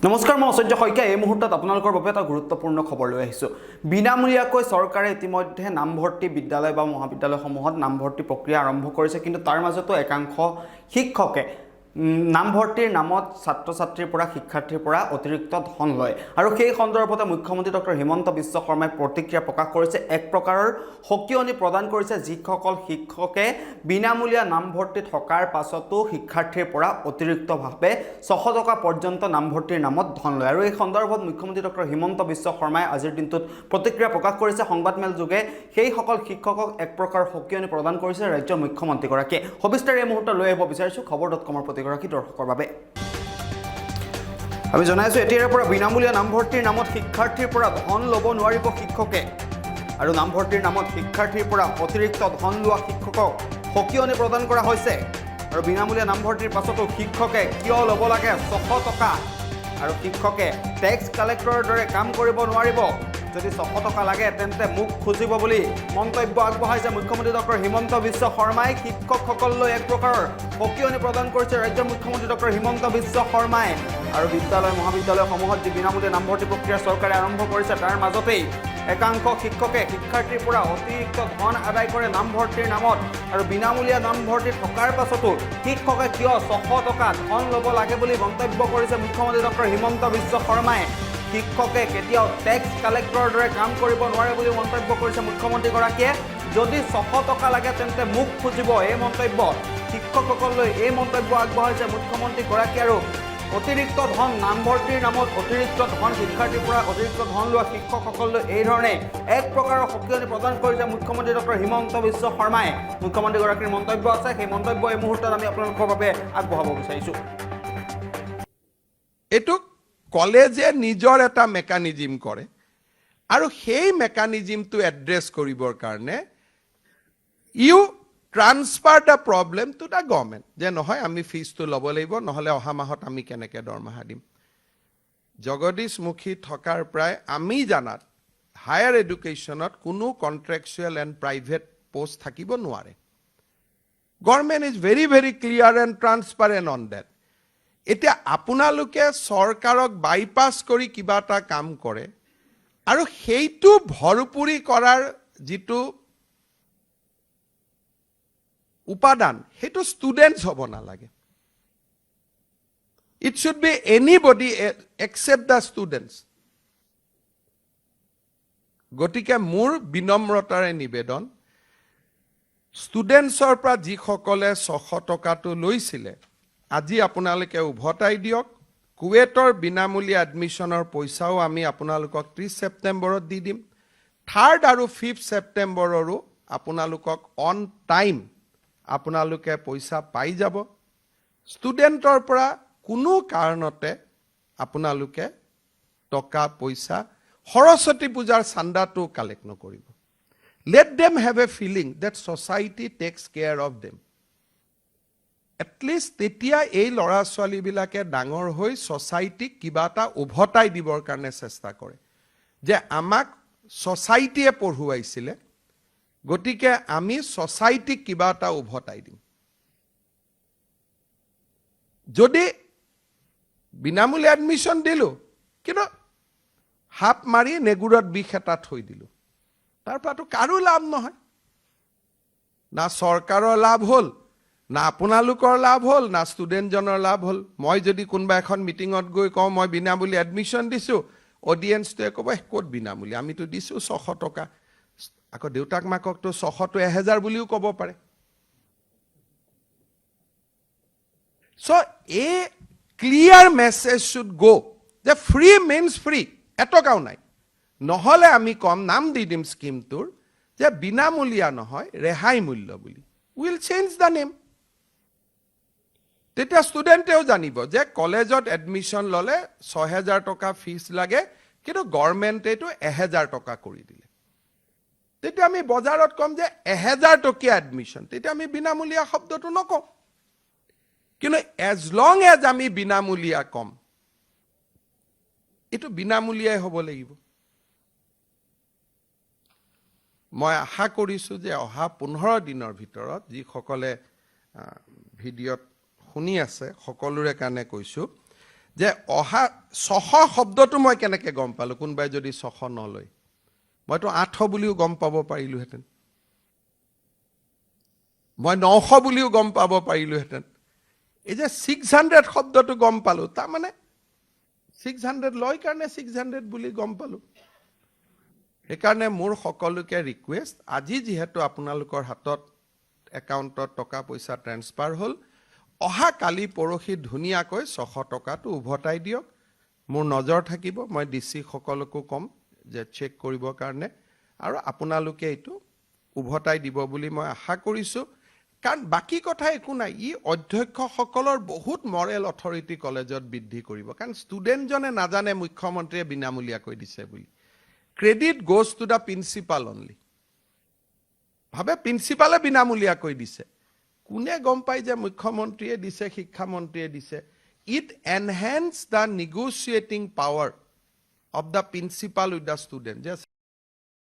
নমস্কাৰ মই অসহ্য শইকীয়া এই মুহূৰ্তত আপোনালোকৰ বাবে এটা গুৰুত্বপূৰ্ণ খবৰ লৈ আহিছোঁ বিনামূলীয়াকৈ চৰকাৰে ইতিমধ্যে নামভৰ্তি বিদ্যালয় বা মহাবিদ্যালয়সমূহত নামভৰ্তি প্ৰক্ৰিয়া আৰম্ভ কৰিছে কিন্তু তাৰ মাজতো একাংশ শিক্ষকে নামভৰ্তিৰ নামত ছাত্ৰ ছাত্ৰীৰ পৰা শিক্ষাৰ্থীৰ পৰা অতিৰিক্ত ধন লয় আৰু সেই সন্দৰ্ভতে মুখ্যমন্ত্ৰী ডক্টৰ হিমন্ত বিশ্ব শৰ্মাই প্ৰতিক্ৰিয়া প্ৰকাশ কৰিছে এক প্ৰকাৰৰ সকিয়নি প্ৰদান কৰিছে যিসকল শিক্ষকে বিনামূলীয়া নামভৰ্তি থকাৰ পাছতো শিক্ষাৰ্থীৰ পৰা অতিৰিক্তভাৱে 600 টকা পৰ্যন্ত নামভৰ্তিৰ নামত ধন লয় আৰু এই সন্দৰ্ভত মুখ্যমন্ত্ৰী ডক্টৰ হিমন্ত বিশ্ব শৰ্মাই আজিৰ দিনটোত প্ৰতিক্ৰিয়া প্ৰকাশ কৰিছে সংবাদমেল যোগে সেই সকল শিক্ষকক এক প্ৰকাৰ সকিয়নি প্ৰদান কৰিছে ৰাজ্যৰ মুখ্যমন্ত্ৰীগৰাকীয়ে সবিস্তাৰ এই মুহূৰ্তত লৈ আহিব বিচাৰিছোঁ খবৰ.com-ৰ প্ৰতিগৰাকী দৰ্শকৰ বাবে আমি জনাইছোঁ এতিয়াৰ পৰা বিনামূলীয়া নামভৰ্তিৰ নামত শিক্ষাৰ্থীৰ পৰা ধন ল'ব নোৱাৰিব শিক্ষকে আৰু নামভৰ্তিৰ নামত শিক্ষাৰ্থীৰ পৰা অতিৰিক্ত ধন লোৱা শিক্ষকক সকিয়নি প্ৰদান কৰা হৈছে আৰু বিনামূলীয়া নামভৰ্তিৰ পাছতো শিক্ষকে কিয় ল'ব লাগে 600 টকা আৰু শিক্ষকে টেক্স কালেক্টৰৰ দৰে কাম কৰিব নোৱাৰিব যদি 600 টকা লাগে তেন্তে মুখ খুজিব বুলি মন্তব্য আগবঢ়াইছে মুখ্যমন্ত্ৰী ডক্টৰ হিমন্ত বিশ্ব শৰ্মাই শিক্ষকসকললৈ এক প্ৰকাৰৰ সকিয়নি প্ৰদান কৰিছে ৰাজ্যৰ মুখ্যমন্ত্ৰী ডক্টৰ হিমন্ত বিশ্ব শৰ্মাই আৰু বিদ্যালয় মহাবিদ্যালয়সমূহত যি বিনামূলীয়া নামভৰ্তি প্ৰক্ৰিয়া চৰকাৰে আৰম্ভ কৰিছে তাৰ মাজতেই একাংশ শিক্ষকে শিক্ষাৰ্থীৰ পৰা অতিৰিক্ত ধন আদায় কৰে নামভৰ্তিৰ নামত আৰু বিনামূলীয়া নামভৰ্তি থকাৰ পাছতো শিক্ষকে কিয় 600 টকা ধন ল'ব লাগে বুলি মন্তব্য কৰিছে মুখ্যমন্ত্ৰী ডক্টৰ হিমন্ত বিশ্ব শৰ্মাই শিক্ষকে কেতিয়াও টেক্স কালেক্টৰৰ দৰে কাম কৰিব নোৱাৰে বুলি মন্তব্য কৰিছে মুখ্যমন্ত্ৰীগৰাকীয়ে যদি 600 টকা লাগে তেন্তে মুখ খুজিব এই মন্তব্য শিক্ষকসকললৈ এই মন্তব্য আগবঢ়াইছে মুখ্যমন্ত্ৰীগৰাকী আৰু অতিৰিক্ত ধন নামভৰ্তিৰ নামত অতিৰিক্ত ধন শিক্ষাৰ্থীৰ পৰা অতিৰিক্ত ধন লোৱা শিক্ষকসকললৈ এই ধৰণে এক প্ৰকাৰৰ সকিয়নি প্ৰদান কৰিছে মুখ্যমন্ত্ৰী ডক্টৰ হিমন্ত বিশ্ব শৰ্মাই মুখ্যমন্ত্ৰীগৰাকীৰ মন্তব্য আছে সেই মন্তব্য এই মুহূৰ্তত আমি আপোনালোকৰ বাবে আগবঢ়াব বিচাৰিছোঁ এইটো কলেজে নিজৰ এটা মেকানিজম কৰে আৰু সেই মেকানিজমটো এড্ৰেছ কৰিবৰ কাৰণে you transfer the problem to the government যে নহয় আমি ফিজটো ল'ব লাগিব নহ'লে অহা মাহত আমি কেনেকৈ দৰমহা দিম জগদীশমুখী থকাৰ প্ৰায় আমি জানাত হায়াৰ এডুকেশ্যনত কোনো কণ্ট্ৰেকচুৱেল এণ্ড প্ৰাইভেট পোষ্ট থাকিব নোৱাৰে government is very very clear and transparent on that এতিয়া আপোনালোকে চৰকাৰক বাইপাছ কৰি কিবা এটা কাম কৰে আৰু সেইটো ভৰপূৰি কৰাৰ যিটো উপাদান সেইটো ষ্টুডেণ্টছ হ'ব নালাগে it should be anybody except the students গতিকে মোৰ বিনম্ৰতাৰে নিবেদন ষ্টুডেণ্টছৰ পৰা যিসকলে 600 টকাটো লৈছিলে আজি আপোনালোকে উভতাই দিয়ক কুৱেটৰ বিনামূলীয়া এডমিশ্যনৰ পইচাও আমি আপোনালোকক 30 ছেপ্টেম্বৰত দি দিম 3rd আৰু 5th ছেপ্টেম্বৰৰো আপোনালোকক অন টাইম আপোনালোকে পইচা পাই যাব ষ্টুডেণ্টৰ পৰা কোনো কাৰণতে আপোনালোকে টকা পইচা সৰস্বতী পূজাৰ চান্দাটো কালেক্ট নকৰিব let them have a feeling that society takes care of them at least তেতিয়া এই ল'ৰা ছোৱালীবিলাকে ডাঙৰ হৈ ছ'চাইটিক কিবা এটা উভতাই দিবৰ কাৰণে চেষ্টা কৰে যে আমাক ছ'চাইটিয়ে পঢ়ুৱাইছিলে গতিকে আমি ছ'চাইটিক কিবা এটা উভতাই দিম যদি বিনামূলীয়া এডমিশ্যন দিলোঁ কিন্তু হাপ মাৰি নেগুৰত বিষ এটা থৈ দিলোঁ তাৰ পৰাতো কাৰো লাভ নহয় না চৰকাৰৰ লাভ হ'ল না আপোনালোকৰ লাভ হ'ল না ষ্টুডেণ্টজনৰ লাভ হ'ল মই যদি কোনোবা এখন মিটিঙত গৈ কওঁ মই বিনামূলীয়া এডমিশ্যন দিছোঁ অডিয়েঞ্চটোৱে ক'ব ক'ত বিনামূলীয়া আমিতো দিছোঁ 600 টকা আকৌ দেউতাক মাককতো 600টো 1000 বুলিও ক'ব পাৰে চ' এ ক্লিয়াৰ মেছেজ শুড গ' যে ফ্ৰী মিনছ ফ্ৰী এটকাও নাই নহ'লে আমি কম নাম দি দিম স্কিমটোৰ যে বিনামূলীয়া নহয় ৰেহাই মূল্য বুলি উইল চেঞ্জ দ্য নেম তেতিয়া ষ্টুডেণ্টেও জানিব যে কলেজত এডমিশ্যন ল'লে 6000 টকা ফিজ লাগে কিন্তু গভৰ্ণমেণ্টে এইটো 1000 টকা কৰি দিলে তেতিয়া আমি বজাৰত কম যে 1000 টকীয়া এডমিশ্যন তেতিয়া আমি বিনামূলীয়া শব্দটো নকওঁ কিন্তু এজ লং এজ আমি বিনামূলীয়া কম এইটো বিনামূলীয়াই হ'ব লাগিব মই আশা কৰিছোঁ যে অহা 15 দিনৰ ভিতৰত যিসকলে ভিডিঅ'ত শুনি আছে সকলোৰে কাৰণে কৈছোঁ যে অহা 600 শব্দটো মই কেনেকৈ গম পালোঁ কোনোবাই যদি 600 নলয় মইতো 800 বুলিও গম পাব পাৰিলোহেঁতেন মই 900 বুলিও গম পাব পাৰিলোহেঁতেন এই যে 600 শব্দটো গম পালোঁ তাৰমানে 600 লয় কাৰণে 600 বুলি গম পালোঁ সেইকাৰণে মোৰ সকলোকে ৰিকুৱেষ্ট আজি যিহেতু আপোনালোকৰ হাতত একাউণ্টত টকা পইচা ট্ৰেন্সফাৰ হ'ল অহা কালি পৰহি ধুনীয়াকৈ 600 টকাটো উভতাই দিয়ক মোৰ নজৰ থাকিব মই ডিসি সকলকো কম যে চেক কৰিবৰ কাৰণে আৰু আপোনালোকে এইটো উভতাই দিব বুলি মই আশা কৰিছোঁ কাৰণ বাকি কথা একো নাই ই অধ্যক্ষসকলৰ বহুত মৰেল অথৰিটি কলেজত বৃদ্ধি কৰিব কাৰণ ষ্টুডেণ্টজনে নাজানে মুখ্যমন্ত্ৰীয়ে বিনামূলীয়াকৈ দিছে বুলি credit goes to the principal only ভাবে প্ৰিন্সিপালে বিনামূলীয়াকৈ দিছে কোনে গম পাই যে মুখ্যমন্ত্ৰীয়ে দিছে শিক্ষামন্ত্ৰীয়ে দিছে it enhance the negotiating power of the principal with the student